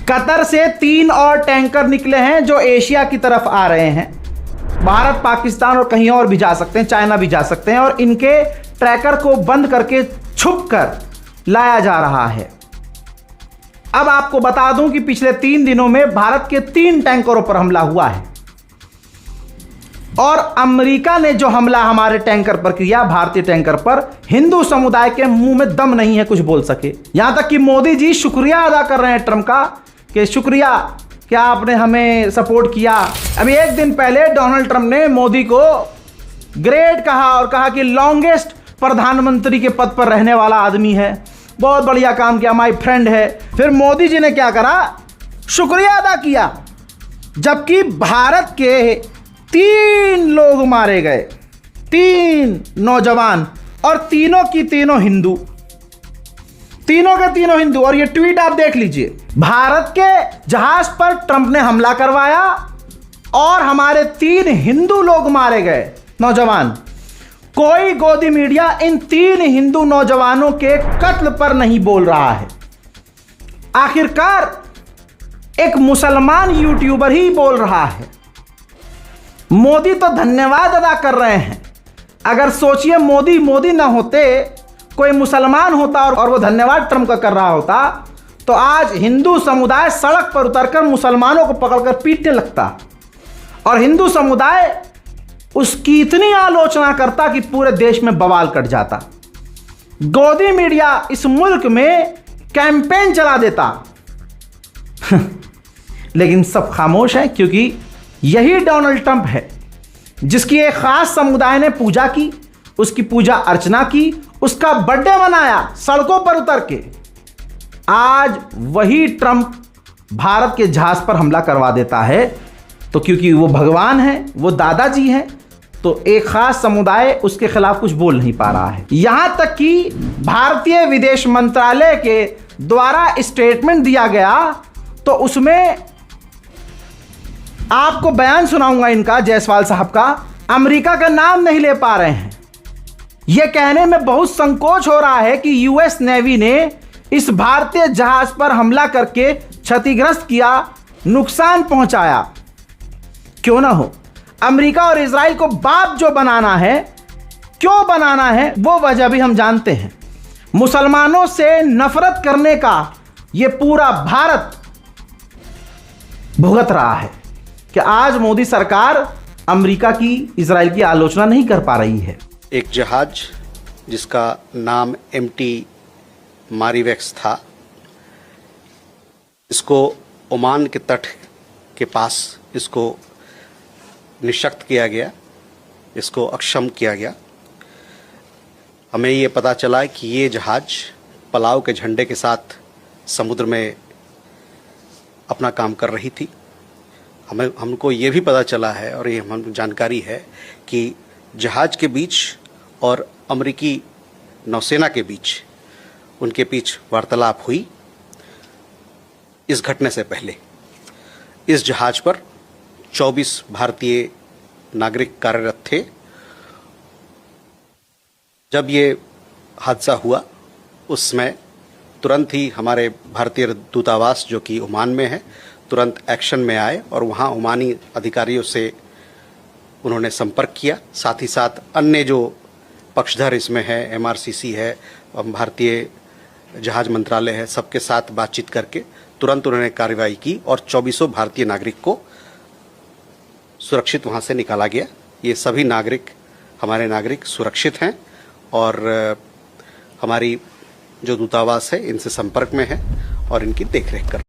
Qatar से 3 और tanker निकले हैं जो एशिया की तरफ आ रहे हैं। भारत, पाकिस्तान और कहीं और भी जा सकते हैं, चाइना भी जा सकते हैं, और इनके ट्रैकर को बंद करके छुप कर लाया जा रहा है। अब आपको बता दूं कि पिछले 3 दिनों में भारत के 3 टैंकरों पर हमला हुआ है, और अमेरिका ने जो हमला हमारे टैंकर पर किया, भारतीय टैंकर पर, हिंदू समुदाय के मुंह में दम नहीं है कुछ बोल सके। यहां तक कि मोदी जी शुक्रिया अदा कर रहे हैं ट्रंप का कि शुक्रिया कि आपने हमें सपोर्ट किया। अभी एक दिन पहले डोनाल्ड ट्रंप ने मोदी को ग्रेट कहा और कहा कि लॉन्गेस्ट प्रधानमंत्री के पद पर रहने वाला आदमी है, बहुत बढ़िया काम किया, माय फ्रेंड है। फिर मोदी जी ने क्या करा, शुक्रिया अदा किया, जबकि भारत के 3 लोग मारे गए, 3 नौजवान, और तीनों की तीनों हिंदू, तीनों के तीनों हिंदू। और ये ट्वीट आप देख लीजिए, भारत के जहाज पर ट्रंप ने हमला करवाया और हमारे 3 हिंदू लोग मारे गए, नौजवान। कोई गोदी मीडिया इन 3 हिंदू नौजवानों के कत्ल पर नहीं बोल रहा है। आखिरकार एक मुसलमान यूट्यूबर ही बोल रहा है। मोदी तो धन्यवाद अदा कर रहे हैं। अगर सोचिए मोदी ना होते, कोई मुसलमान होता और वो धन्यवाद ट्रंप का कर रहा होता, तो आज हिंदू समुदाय सड़क पर उतरकर मुसलमानों को पकड़कर पीटने लगता, और हिंदू समुदाय उसकी इतनी आलोचना करता कि पूरे देश में बवाल कट जाता। गोदी मीडिया इस मुल्क में कैंपेन चला देता लेकिन सब खामोश है, क्योंकि यही डोनाल्ड ट्रंप है जिसकी एक खास समुदाय ने पूजा की, उसकी पूजा अर्चना की, उसका बर्थडे मनाया सड़कों पर उतर के। आज वही ट्रंप भारत के जहाज पर हमला करवा देता है, तो क्योंकि वो भगवान है, वो दादाजी हैं, तो एक खास समुदाय उसके खिलाफ कुछ बोल नहीं पा रहा है। यहां तक कि भारतीय विदेश मंत्रालय के द्वारा स्टेटमेंट दिया गया, तो उसमें आपको बयान सुनाऊंगा इनका, जायसवाल साहब का। अमेरिका का नाम नहीं ले पा रहे हैं। यह कहने में बहुत संकोच हो रहा है कि यूएस नेवी ने इस भारतीय जहाज पर हमला करके क्षतिग्रस्त किया, नुकसान पहुंचाया। क्यों ना हो, अमेरिका और इजराइल को बाप जो बनाना है, क्यों बनाना है, वो वजह भी हम जानते हैं। मुसलमानों से नफरत करने का यह पूरा भारत भुगत रहा है कि आज मोदी सरकार अमेरिका की, इजराइल की आलोचना नहीं कर पा रही है। एक जहाज जिसका नाम MT मारीवेक्स था, इसको ओमान के तट के पास इसको निशक्त किया गया, इसको अक्षम किया गया। हमें ये पता चला कि ये जहाज पलाव के झंडे के साथ समुद्र में अपना काम कर रही थी। हमको ये भी पता चला है, और ये हम जानकारी है, कि जहाज के बीच और अमेरिकी नौसेना के बीच, उनके बीच वार्तालाप हुई इस घटने से पहले। इस जहाज पर 24 भारतीय नागरिक कार्यरत थे। जब ये हादसा हुआ, उस समय तुरंत ही हमारे भारतीय दूतावास, जो कि ओमान में है, तुरंत एक्शन में आए और वहाँ ओमानी अधिकारियों से उन्होंने संपर्क किया। साथ ही साथ अन्य जो पक्षधर इसमें है, MRCC है, भारतीय जहाज मंत्रालय है, सबके साथ बातचीत करके तुरंत उन्होंने कार्रवाई की और 24 भारतीय नागरिक को सुरक्षित वहाँ से निकाला गया। ये सभी नागरिक, हमारे नागरिक सुरक्षित हैं, और हमारी जो दूतावास है इनसे संपर्क में है और इनकी देखरेख कर